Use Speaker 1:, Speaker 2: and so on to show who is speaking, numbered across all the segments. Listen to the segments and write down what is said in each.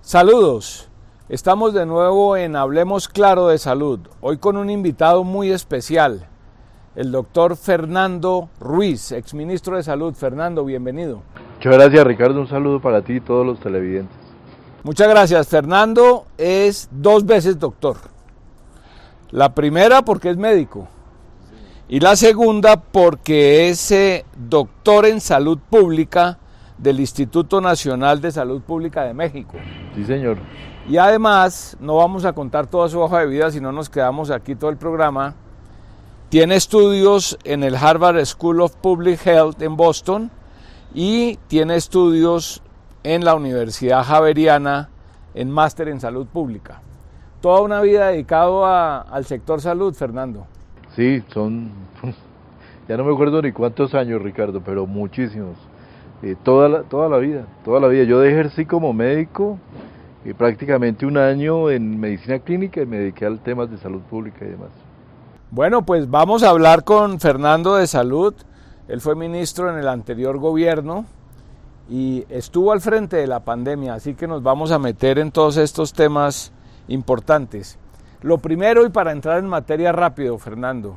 Speaker 1: Saludos, estamos de nuevo en Hablemos Claro de Salud, hoy con un invitado muy especial, el doctor Fernando Ruiz, exministro de Salud. Fernando, bienvenido.
Speaker 2: Muchas gracias, Ricardo, un saludo para ti y todos los televidentes.
Speaker 1: Muchas gracias. Fernando es 2 veces doctor. La primera porque es médico y la segunda porque es doctor en salud pública del Instituto Nacional de Salud Pública de México.
Speaker 2: Sí, señor.
Speaker 1: Y además, no vamos a contar toda su hoja de vida, si no nos quedamos aquí todo el programa. Tiene estudios en el Harvard School of Public Health en Boston y tiene estudios en la Universidad Javeriana en máster en salud pública. Toda una vida dedicado al sector salud, Fernando.
Speaker 2: Sí, ya no me acuerdo ni cuántos años, Ricardo, pero muchísimos. Toda la vida. Yo ejercí como médico prácticamente 1 año en medicina clínica y me dediqué al temas de salud pública y demás.
Speaker 1: Bueno, pues vamos a hablar con Fernando de salud. Él fue ministro en el anterior gobierno y estuvo al frente de la pandemia, así que nos vamos a meter en todos estos temas importantes. Lo primero, y para entrar en materia rápido, Fernando,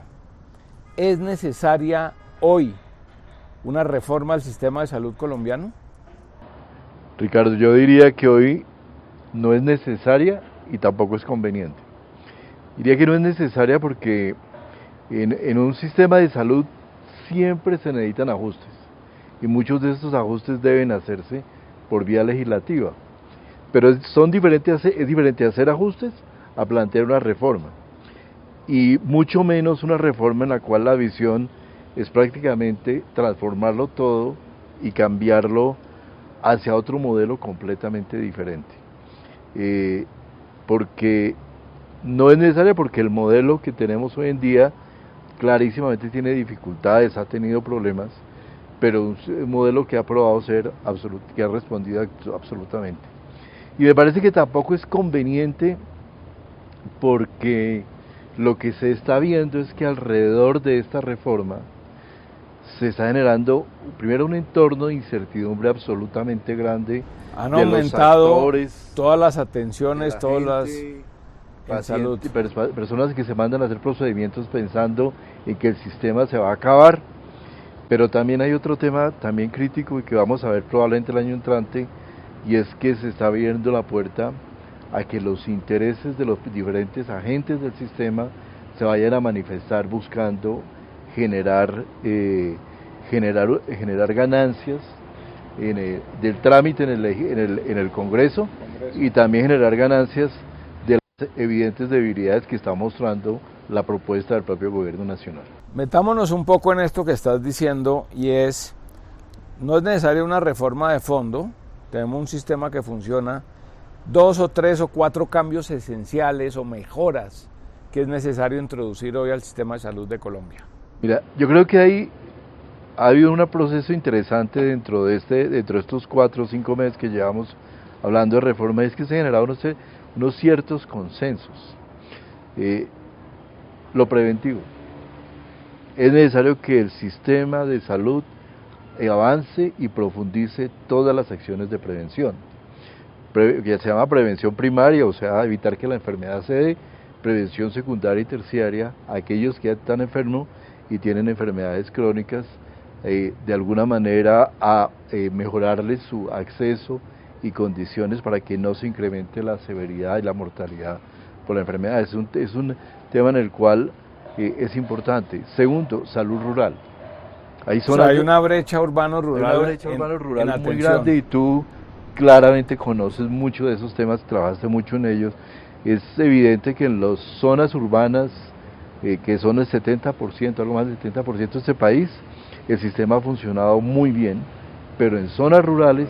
Speaker 1: ¿es necesaria hoy una reforma al sistema de salud colombiano?
Speaker 2: Ricardo, yo diría que hoy no es necesaria y tampoco es conveniente. Diría que no es necesaria porque en un sistema de salud siempre se necesitan ajustes y muchos de estos ajustes deben hacerse por vía legislativa. Pero es diferente hacer ajustes a plantear una reforma, y mucho menos una reforma en la cual la visión es prácticamente transformarlo todo y cambiarlo hacia otro modelo completamente diferente. Porque no es necesaria, porque el modelo que tenemos hoy en día clarísimamente tiene dificultades, ha tenido problemas, pero un modelo que ha probado ser que ha respondido absolutamente. Y me parece que tampoco es conveniente porque lo que se está viendo es que alrededor de esta reforma se está generando primero un entorno de incertidumbre absolutamente grande.
Speaker 1: Han aumentado todas las atenciones, todas las
Speaker 2: pacientes, personas que se mandan a hacer procedimientos pensando en que el sistema se va a acabar. Pero también hay otro tema también crítico y que vamos a ver probablemente el año entrante, y es que se está abriendo la puerta a que los intereses de los diferentes agentes del sistema se vayan a manifestar buscando generar ganancias del trámite en el Congreso, y también generar ganancias de las evidentes debilidades que está mostrando la propuesta del propio gobierno nacional.
Speaker 1: Metámonos un poco en esto que estás diciendo, y no es necesaria una reforma de fondo. Tenemos un sistema que funciona, 2 o 3 o 4 cambios esenciales o mejoras que es necesario introducir hoy al sistema de salud de Colombia.
Speaker 2: Mira, yo creo que ha habido un proceso interesante dentro de estos 4 o 5 meses que llevamos hablando de reforma, es que se generaron unos ciertos consensos. Lo preventivo. Es necesario que el sistema de salud avance y profundice todas las acciones de prevención, que se llama prevención primaria, o sea, evitar que la enfermedad se dé, prevención secundaria y terciaria, aquellos que ya están enfermos y tienen enfermedades crónicas, de alguna manera a mejorarles su acceso y condiciones para que no se incremente la severidad y la mortalidad por la enfermedad. Es un tema en el cual es importante. Segundo, salud rural.
Speaker 1: Hay una brecha urbano-rural
Speaker 2: muy grande, y tú claramente conoces mucho de esos temas, trabajaste mucho en ellos. Es evidente que en las zonas urbanas, que son el 70%, algo más del 70% de este país, el sistema ha funcionado muy bien, pero en zonas rurales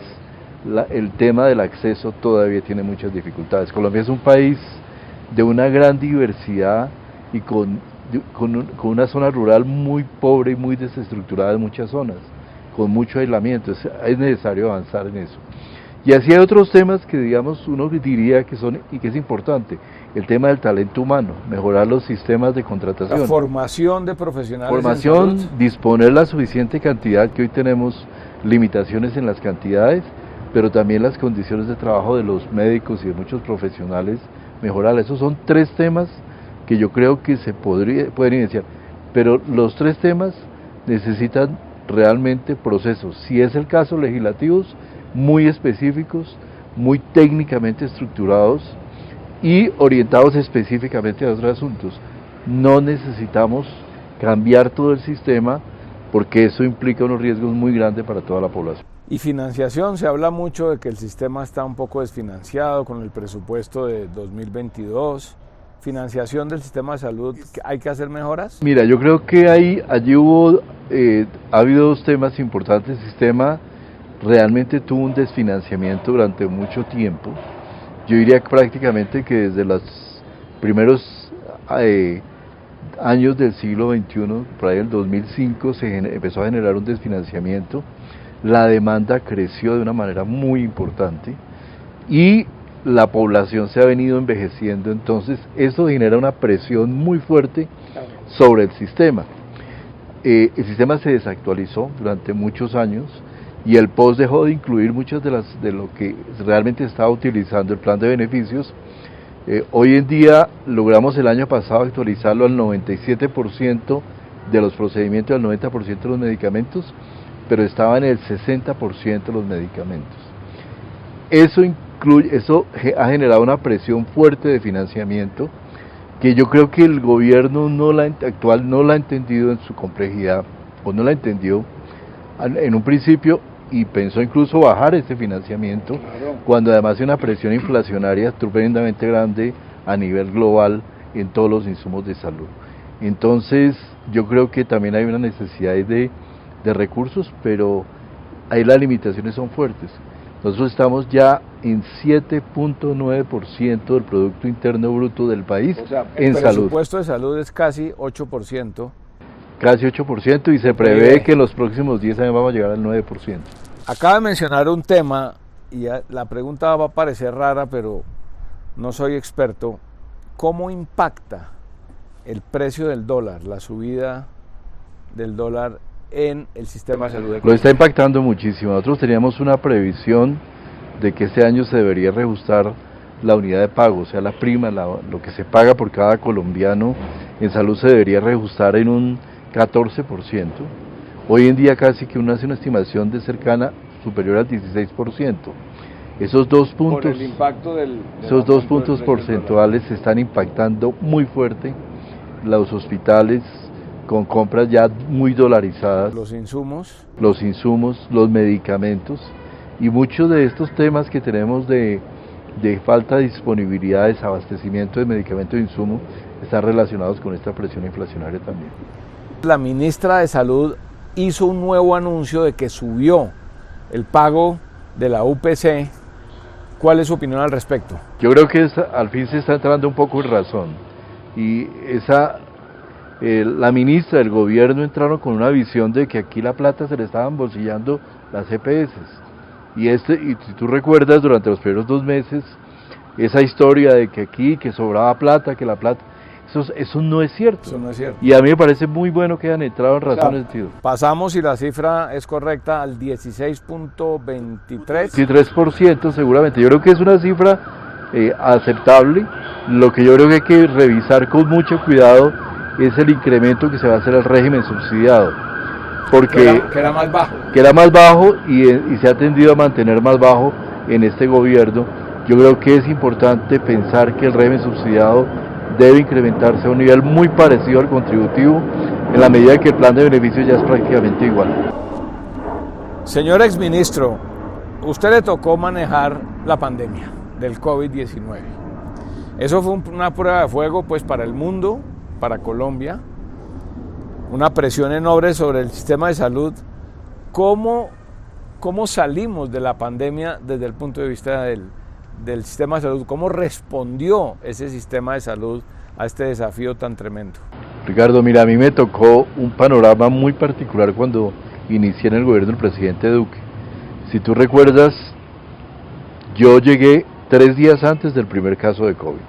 Speaker 2: el tema del acceso todavía tiene muchas dificultades. Colombia es un país de una gran diversidad y con una zona rural muy pobre y muy desestructurada en muchas zonas, con mucho aislamiento. Es necesario avanzar en eso. Y así hay otros temas que, digamos, uno diría que son y que es importante: el tema del talento humano, mejorar los sistemas de contratación,
Speaker 1: la formación de profesionales,
Speaker 2: disponer la suficiente cantidad, que hoy tenemos limitaciones en las cantidades, pero también las condiciones de trabajo de los médicos y de muchos profesionales mejorarlas. Esos son 3 temas que yo creo que se pueden iniciar, pero los 3 temas necesitan realmente procesos, si es el caso legislativos, muy específicos, muy técnicamente estructurados y orientados específicamente a otros asuntos. No necesitamos cambiar todo el sistema porque eso implica unos riesgos muy grandes para toda la población.
Speaker 1: Y financiación, se habla mucho de que el sistema está un poco desfinanciado con el presupuesto de 2022. Financiación del sistema de salud, ¿hay que hacer mejoras?
Speaker 2: Mira, yo creo que ha habido 2 temas importantes. El sistema realmente tuvo un desfinanciamiento durante mucho tiempo. Yo diría prácticamente que desde los primeros años del siglo XXI, por ahí el 2005, empezó a generar un desfinanciamiento. La demanda creció de una manera muy importante y la población se ha venido envejeciendo, entonces eso genera una presión muy fuerte sobre el sistema. El sistema se desactualizó durante muchos años y el POS dejó de incluir muchas de lo que realmente estaba utilizando el plan de beneficios. Hoy en día logramos el año pasado actualizarlo al 97% de los procedimientos, al 90% de los medicamentos, pero estaba en el 60% de los medicamentos. Eso ha generado una presión fuerte de financiamiento que yo creo que el gobierno actual no la ha entendido en su complejidad, o no la entendió en un principio y pensó incluso bajar ese financiamiento, cuando además hay una presión inflacionaria tremendamente grande a nivel global en todos los insumos de salud. Entonces yo creo que también hay una necesidad de recursos, pero ahí las limitaciones son fuertes. Nosotros estamos ya en 7.9% del Producto Interno Bruto del país, o sea, en salud.
Speaker 1: El presupuesto de salud es casi 8%.
Speaker 2: Casi 8%, y se prevé que en los próximos 10 años vamos a llegar al 9%.
Speaker 1: Acaba de mencionar un tema, y la pregunta va a parecer rara, pero no soy experto. ¿Cómo impacta el precio del dólar, la subida del dólar en el sistema de salud?
Speaker 2: Lo está impactando muchísimo. Nosotros teníamos una previsión de que este año se debería reajustar la unidad de pago, o sea, la prima, lo que se paga por cada colombiano en salud se debería reajustar en un 14%. Hoy en día casi que uno hace una estimación de cercana superior al 16%. Esos 2 puntos, por el impacto esos 2 puntos porcentuales se están impactando muy fuerte los hospitales, con compras ya muy dolarizadas.
Speaker 1: Los insumos,
Speaker 2: los medicamentos, y muchos de estos temas que tenemos de falta de disponibilidad, desabastecimiento de medicamentos e insumos, están relacionados con esta presión inflacionaria también.
Speaker 1: La ministra de Salud hizo un nuevo anuncio de que subió el pago de la UPC. ¿Cuál es su opinión al respecto?
Speaker 2: Yo creo que al fin se está entrando un poco en razón, y la ministra del gobierno entraron con una visión de que aquí la plata se le estaban bolsillando las EPS, y si tú recuerdas, durante los primeros 2 meses, esa historia de que aquí, que sobraba plata, que la plata, eso no es cierto.
Speaker 1: Eso no es cierto.
Speaker 2: Y a mí me parece muy bueno que hayan entrado en razón en ese sentido.
Speaker 1: Pasamos, si la cifra es correcta, al 16.23.
Speaker 2: 23% seguramente. Yo creo que es una cifra aceptable. Lo que yo creo que hay que revisar con mucho cuidado es el incremento que se va a hacer al régimen subsidiado, porque
Speaker 1: que era más bajo.
Speaker 2: Que era más bajo y se ha tendido a mantener más bajo en este gobierno. Yo creo que es importante pensar que el régimen subsidiado debe incrementarse a un nivel muy parecido al contributivo, en la medida que el plan de beneficios ya es prácticamente igual.
Speaker 1: Señor exministro, usted le tocó manejar la pandemia del COVID-19. Eso fue una prueba de fuego pues para el mundo, para Colombia, una presión enorme sobre el sistema de salud. ¿Cómo salimos de la pandemia desde el punto de vista del sistema de salud? ¿Cómo respondió ese sistema de salud a este desafío tan tremendo?
Speaker 2: Ricardo, mira, a mí me tocó un panorama muy particular cuando inicié en el gobierno del presidente Duque. Si tú recuerdas, yo llegué 3 días antes del primer caso de COVID.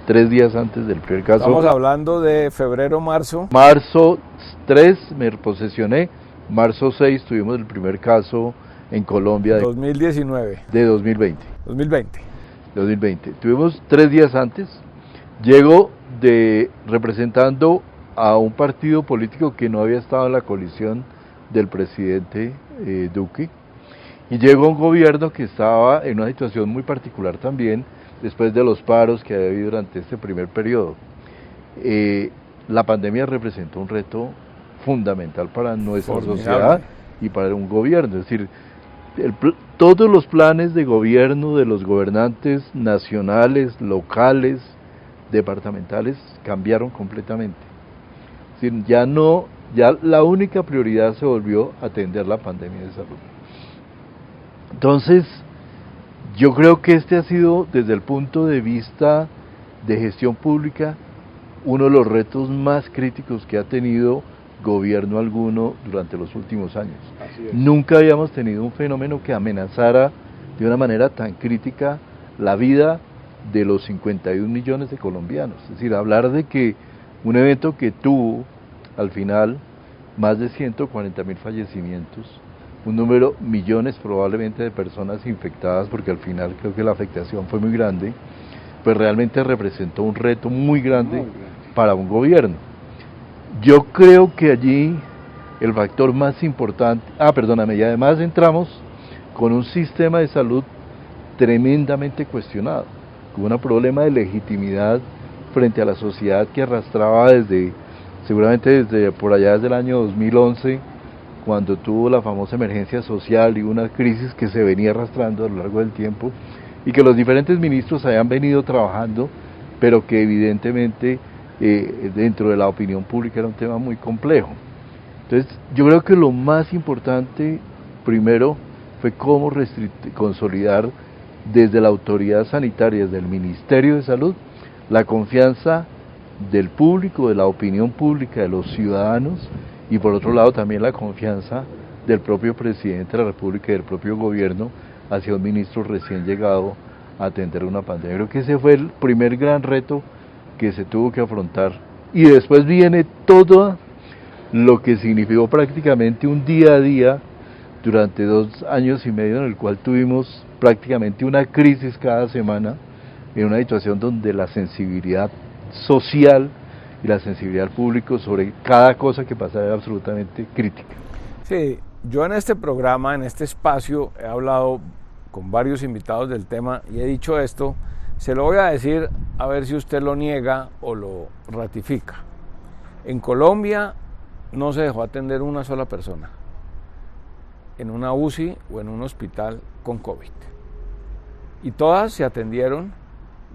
Speaker 2: 3 días antes del primer caso.
Speaker 1: Estamos hablando de febrero, marzo.
Speaker 2: Marzo 3 me posesioné, marzo 6 tuvimos el primer caso en Colombia
Speaker 1: 2019.
Speaker 2: De 2020.
Speaker 1: 2020.
Speaker 2: Tuvimos 3 días antes, llego representando a un partido político que no había estado en la coalición del presidente Duque, y llegó un gobierno que estaba en una situación muy particular también, después de los paros que había habido durante este primer periodo. La pandemia representó un reto fundamental para nuestra sociedad y para un gobierno, es decir, todos los planes de gobierno de los gobernantes nacionales, locales, departamentales cambiaron completamente. Es decir, ya la única prioridad se volvió atender la pandemia de salud. Entonces, yo creo que este ha sido, desde el punto de vista de gestión pública, uno de los retos más críticos que ha tenido gobierno alguno durante los últimos años. Nunca habíamos tenido un fenómeno que amenazara de una manera tan crítica la vida de los 51 millones de colombianos. Es decir, hablar de que un evento que tuvo al final más de 140.000 fallecimientos, un número, millones probablemente de personas infectadas, porque al final creo que la afectación fue muy grande, pues realmente representó un reto muy grande para un gobierno. Yo creo que allí el factor más importante, y además entramos con un sistema de salud tremendamente cuestionado, con un problema de legitimidad frente a la sociedad que arrastraba seguramente desde por allá desde el año 2011, cuando tuvo la famosa emergencia social y una crisis que se venía arrastrando a lo largo del tiempo, y que los diferentes ministros habían venido trabajando, pero que evidentemente dentro de la opinión pública era un tema muy complejo. Entonces, yo creo que lo más importante, primero, fue cómo consolidar desde la autoridad sanitaria, desde el Ministerio de Salud, la confianza del público, de la opinión pública, de los ciudadanos, y por otro lado también la confianza del propio presidente de la República y del propio gobierno hacia un ministro recién llegado a atender una pandemia. Creo que ese fue el primer gran reto que se tuvo que afrontar, y después viene todo lo que significó prácticamente un día a día durante 2 años y medio, en el cual tuvimos prácticamente una crisis cada semana, en una situación donde la sensibilidad social y la sensibilidad pública sobre cada cosa que pasaba era absolutamente crítica.
Speaker 1: Sí, yo en este programa, en este espacio, he hablado con varios invitados del tema y he dicho esto. Se lo voy a decir a ver si usted lo niega o lo ratifica. En Colombia no se dejó atender una sola persona en una UCI o en un hospital con COVID. Y todas se atendieron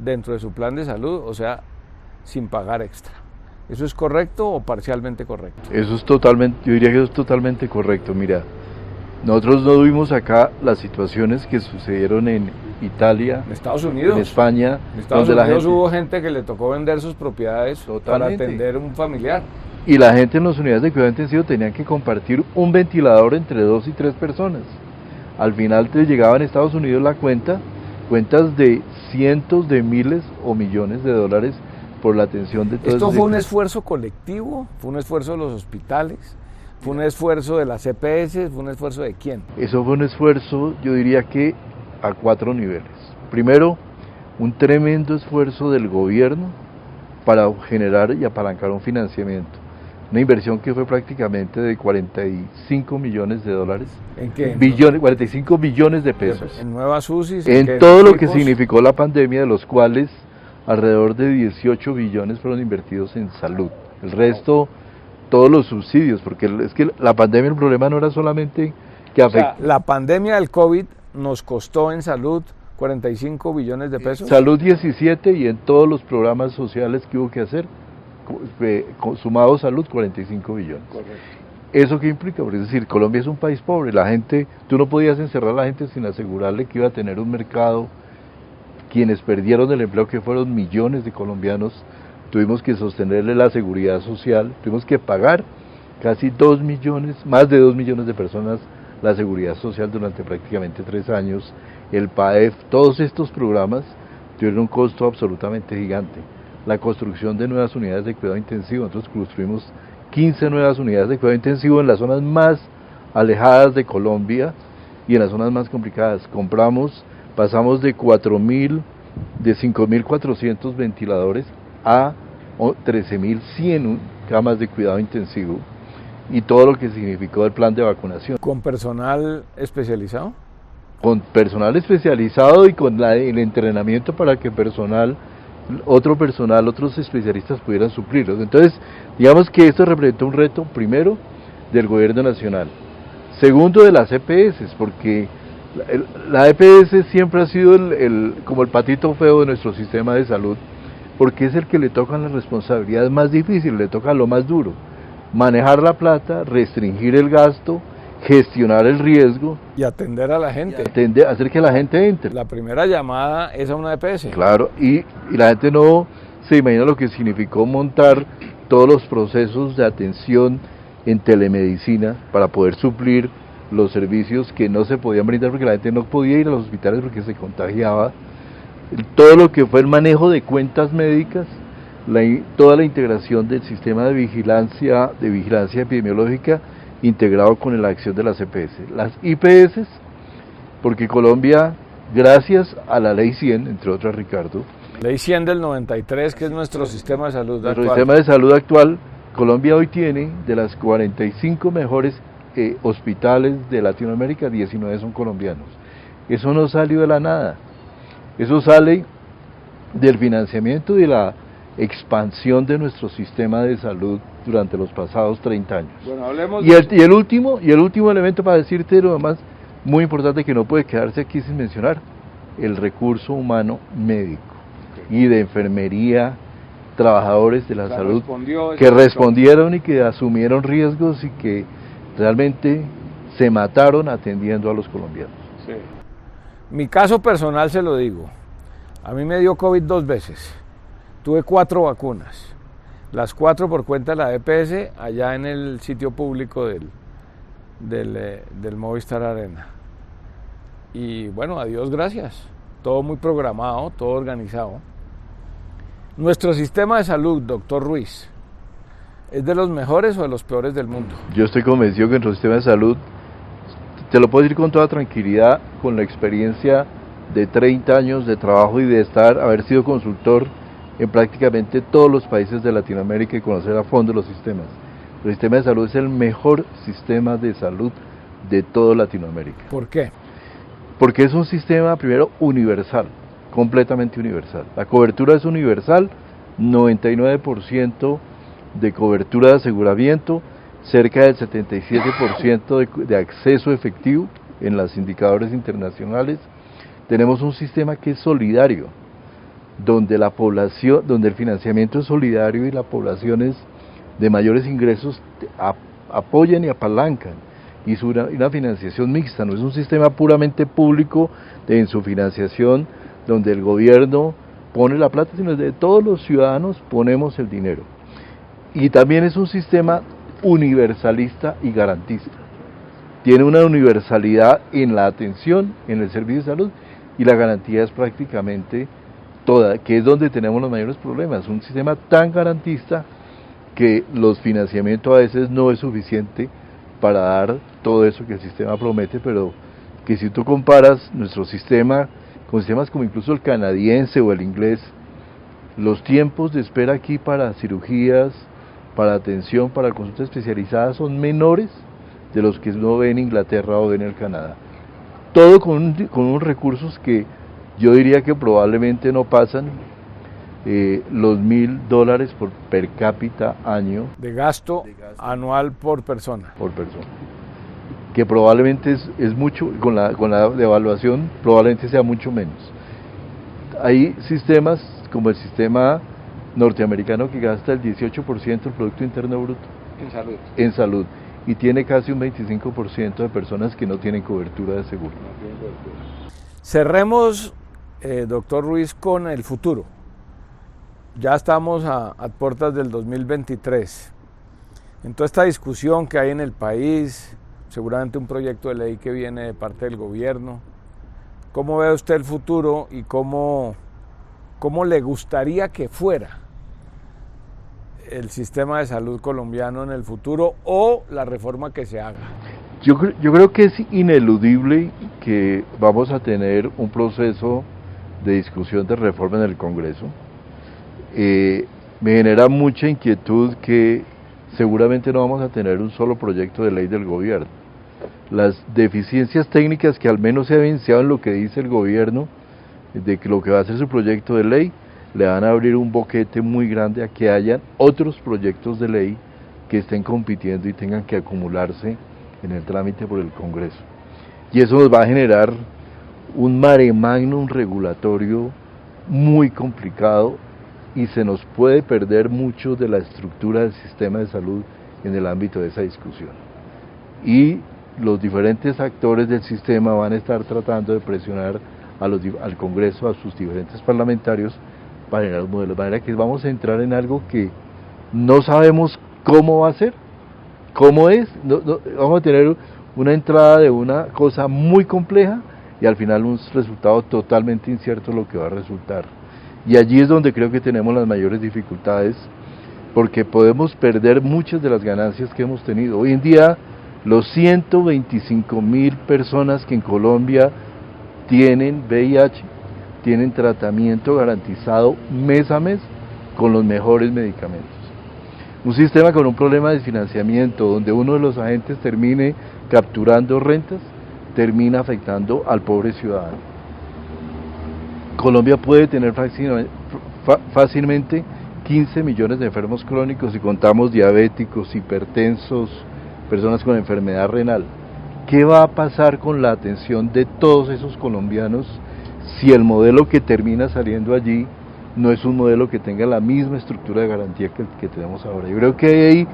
Speaker 1: dentro de su plan de salud, o sea, sin pagar extra. ¿Eso es correcto o parcialmente correcto?
Speaker 2: Yo diría que eso es totalmente correcto. Mira, nosotros no vimos acá las situaciones que sucedieron en Italia,
Speaker 1: en Estados Unidos,
Speaker 2: en España.
Speaker 1: En Estados Unidos hubo gente que le tocó vender sus propiedades para atender a un familiar.
Speaker 2: Y la gente en las unidades de cuidado intensivo tenían que compartir un ventilador entre 2 y 3 personas. Al final te llegaba en Estados Unidos cuentas de cientos de miles o millones de dólares por la atención de todos.
Speaker 1: ¿Esto fue un esfuerzo colectivo? ¿Fue un esfuerzo de los hospitales? ¿Fue un esfuerzo de las EPS? ¿Fue un esfuerzo de quién?
Speaker 2: Eso fue un esfuerzo, yo diría que a 4 niveles. Primero, un tremendo esfuerzo del gobierno para generar y apalancar un financiamiento. Una inversión que fue prácticamente de 45 millones de dólares.
Speaker 1: ¿En qué?
Speaker 2: 45 billones de pesos.
Speaker 1: ¿En nuevas UCIs?
Speaker 2: En todo lo que significó la pandemia, de los cuales alrededor de 18 billones fueron invertidos en salud. El resto, todos los subsidios, porque es que la pandemia, el problema no era solamente que afectó.
Speaker 1: La pandemia del COVID nos costó en salud 45 billones de pesos.
Speaker 2: Salud 17, y en todos los programas sociales que hubo que hacer, sumado salud 45 billones.
Speaker 1: Correcto.
Speaker 2: ¿Eso qué implica? Porque es decir, Colombia es un país pobre, tú no podías encerrar a la gente sin asegurarle que iba a tener un mercado. Quienes perdieron el empleo, que fueron millones de colombianos, tuvimos que sostenerle la seguridad social, tuvimos que pagar casi 2 millones, más de 2 millones de personas la seguridad social durante prácticamente 3 años, el PAEF, todos estos programas tuvieron un costo absolutamente gigante. La construcción de nuevas unidades de cuidado intensivo, nosotros construimos 15 nuevas unidades de cuidado intensivo en las zonas más alejadas de Colombia, y en las zonas más complicadas. Pasamos de 5.400 ventiladores a 13.100 camas de cuidado intensivo y todo lo que significó el plan de vacunación.
Speaker 1: ¿Con personal especializado?
Speaker 2: Con personal especializado y con el entrenamiento para que otros especialistas pudieran suplirlos. Entonces, digamos que esto representa un reto, primero, del gobierno nacional, segundo, de las EPS, porque la EPS siempre ha sido como el patito feo de nuestro sistema de salud, porque es el que le tocan las responsabilidades más difíciles, le toca lo más duro, manejar la plata, restringir el gasto, gestionar el riesgo
Speaker 1: y atender a la gente,
Speaker 2: hacer que la gente entre.
Speaker 1: La primera llamada es a una EPS.
Speaker 2: Claro, y la gente no se imagina lo que significó montar todos los procesos de atención en telemedicina para poder suplir los servicios que no se podían brindar porque la gente no podía ir a los hospitales porque se contagiaba. Todo lo que fue el manejo de cuentas médicas, toda la integración del sistema de vigilancia epidemiológica integrado con la acción de las EPS. Las IPS, porque Colombia, gracias a la Ley 100, entre otras, Ricardo.
Speaker 1: Ley 100 del 93, que es nuestro sistema de salud actual.
Speaker 2: Nuestro sistema de salud actual, Colombia hoy tiene, de las 45 mejores hospitales de Latinoamérica, 19 son colombianos. Eso no salió de la nada, eso sale del financiamiento y de la expansión de nuestro sistema de salud durante los pasados 30 años.
Speaker 1: Bueno, hablemos
Speaker 2: y el último elemento para decirte lo más muy importante que no puede quedarse aquí sin mencionar, el recurso humano médico y de enfermería, trabajadores de la salud que respondieron y que asumieron riesgos y que realmente se mataron atendiendo a los colombianos.
Speaker 1: Sí. Mi caso personal se lo digo, a mí me dio COVID 2 veces, tuve 4 vacunas, las 4 por cuenta de la EPS allá en el sitio público del Movistar Arena. Y bueno, a Dios gracias, todo muy programado, todo organizado. Nuestro sistema de salud, doctor Ruiz, ¿es de los mejores o de los peores del mundo?
Speaker 2: Yo estoy convencido que nuestro sistema de salud, te lo puedo decir con toda tranquilidad, con la experiencia de 30 años de trabajo y de haber sido consultor en prácticamente todos los países de Latinoamérica y conocer a fondo los sistemas. El sistema de salud es el mejor sistema de salud de toda Latinoamérica.
Speaker 1: ¿Por qué?
Speaker 2: Porque es un sistema, primero, universal, completamente universal. La cobertura es universal, 99% de cobertura de aseguramiento, cerca del 77% de acceso efectivo en los indicadores internacionales. Tenemos un sistema que es solidario, donde el financiamiento es solidario y las poblaciones de mayores ingresos apoyan y apalancan, y es una financiación mixta, no es un sistema puramente público en su financiación, donde el gobierno pone la plata, sino de todos los ciudadanos ponemos el dinero. Y también es un sistema universalista y garantista. Tiene una universalidad en la atención, en el servicio de salud, y la garantía es prácticamente toda, que es donde tenemos los mayores problemas. Un sistema tan garantista que los financiamientos a veces no es suficiente para dar todo eso que el sistema promete, pero que si tú comparas nuestro sistema con sistemas como incluso el canadiense o el inglés, los tiempos de espera aquí para cirugías, para atención, para consultas especializadas son menores de los que uno ve en Inglaterra o en el Canadá. Todo con unos recursos que yo diría que probablemente no pasan los $1.000 per cápita año.
Speaker 1: De gasto anual por persona.
Speaker 2: Por persona. Que probablemente es mucho, con la devaluación probablemente sea mucho menos. Hay sistemas como el sistema norteamericano que gasta el 18% del Producto Interno Bruto en salud y tiene casi un 25% de personas que no tienen cobertura de seguro.
Speaker 1: Cerremos, doctor Ruiz, con el futuro. Ya estamos a puertas del 2023. En toda esta discusión que hay en el país, seguramente un proyecto de ley que viene de parte del gobierno, ¿cómo ve usted el futuro y cómo le gustaría que fuera el sistema de salud colombiano en el futuro o la reforma que se haga?
Speaker 2: Yo creo que es ineludible que vamos a tener un proceso de discusión de reforma en el Congreso. Me genera mucha inquietud que seguramente no vamos a tener un solo proyecto de ley del gobierno. Las deficiencias técnicas que al menos se ha evidenciado en lo que dice el gobierno, de que lo que va a ser su proyecto de ley, le van a abrir un boquete muy grande a que hayan otros proyectos de ley que estén compitiendo y tengan que acumularse en el trámite por el Congreso. Y eso nos va a generar un mare magnum regulatorio muy complicado y se nos puede perder mucho de la estructura del sistema de salud en el ámbito de esa discusión. Y los diferentes actores del sistema van a estar tratando de presionar al Congreso, a sus diferentes parlamentarios, para generar un modelo. De manera que vamos a entrar en algo que no sabemos cómo va a ser, cómo es, vamos a tener una entrada de una cosa muy compleja y al final un resultado totalmente incierto lo que va a resultar. Y allí es donde creo que tenemos las mayores dificultades, porque podemos perder muchas de las ganancias que hemos tenido. Hoy en día, los 125.000 personas que en Colombia tienen VIH, tienen tratamiento garantizado mes a mes con los mejores medicamentos. Un sistema con un problema de financiamiento, donde uno de los agentes termine capturando rentas, termina afectando al pobre ciudadano. Colombia puede tener fácilmente 15 millones de enfermos crónicos si contamos diabéticos, hipertensos, personas con enfermedad renal. ¿Qué va a pasar con la atención de todos esos colombianos si el modelo que termina saliendo allí no es un modelo que tenga la misma estructura de garantía que tenemos ahora? Yo creo que ahí,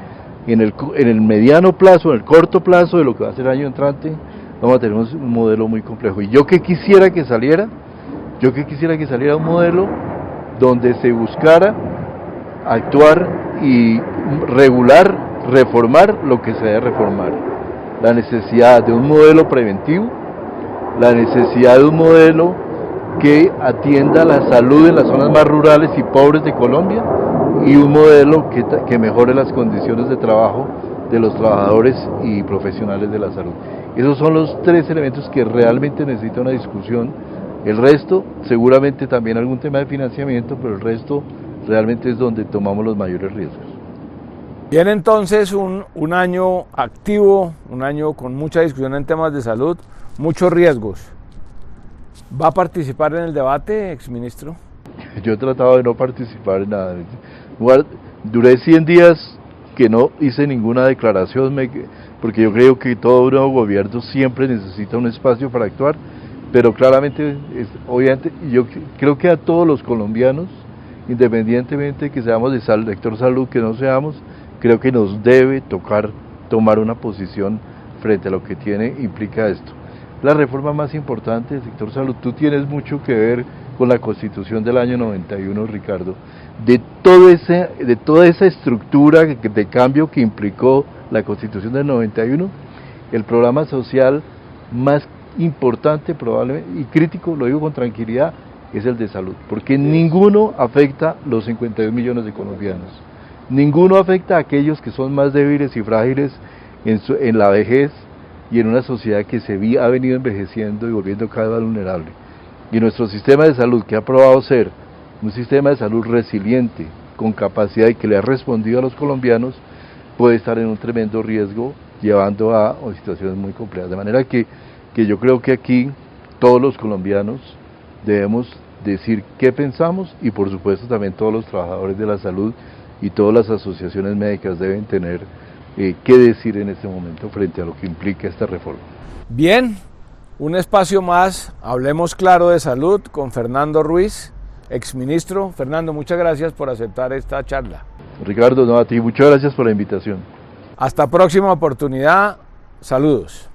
Speaker 2: en el mediano plazo, en el corto plazo de lo que va a ser el año entrante, vamos a tener un modelo muy complejo. Y yo que quisiera que saliera un modelo donde se buscara actuar y regular, reformar lo que se debe reformar. La necesidad de un modelo preventivo, la necesidad de un modelo que atienda la salud en las zonas más rurales y pobres de Colombia, y un modelo que mejore las condiciones de trabajo de los trabajadores y profesionales de la salud. Esos son los tres elementos que realmente necesita una discusión. El resto, seguramente también algún tema de financiamiento, pero el resto realmente es donde tomamos los mayores riesgos.
Speaker 1: Viene entonces un año activo, un año con mucha discusión en temas de salud, muchos riesgos. ¿Va a participar en el debate, exministro?
Speaker 2: Yo he tratado de no participar en nada. Duré 100 días que no hice ninguna declaración, porque yo creo que todo nuevo gobierno siempre necesita un espacio para actuar, pero claramente, obviamente, yo creo que a todos los colombianos, independientemente de que seamos de sector salud, que no seamos, creo que nos debe tocar tomar una posición frente a lo que implica esto. La reforma más importante del sector salud, tú tienes mucho que ver con la Constitución del año 91, Ricardo, de toda esa estructura de cambio que implicó la Constitución del 91, el programa social más importante probablemente y crítico, lo digo con tranquilidad, es el de salud, porque ninguno afecta los 52 millones de colombianos, ninguno afecta a aquellos que son más débiles y frágiles en la vejez y en una sociedad que ha venido envejeciendo y volviendo cada vez más vulnerable. Y nuestro sistema de salud, que ha probado ser un sistema de salud resiliente, con capacidad y que le ha respondido a los colombianos, puede estar en un tremendo riesgo, llevando a situaciones muy complejas. De manera que yo creo que aquí todos los colombianos debemos decir qué pensamos, y por supuesto también todos los trabajadores de la salud y todas las asociaciones médicas deben tener qué decir en este momento frente a lo que implica esta reforma.
Speaker 1: Bien, un espacio más, hablemos claro de salud con Fernando Ruiz, exministro. Fernando, muchas gracias por aceptar esta charla.
Speaker 2: Ricardo, no, a ti, muchas gracias por la invitación.
Speaker 1: Hasta próxima oportunidad, saludos.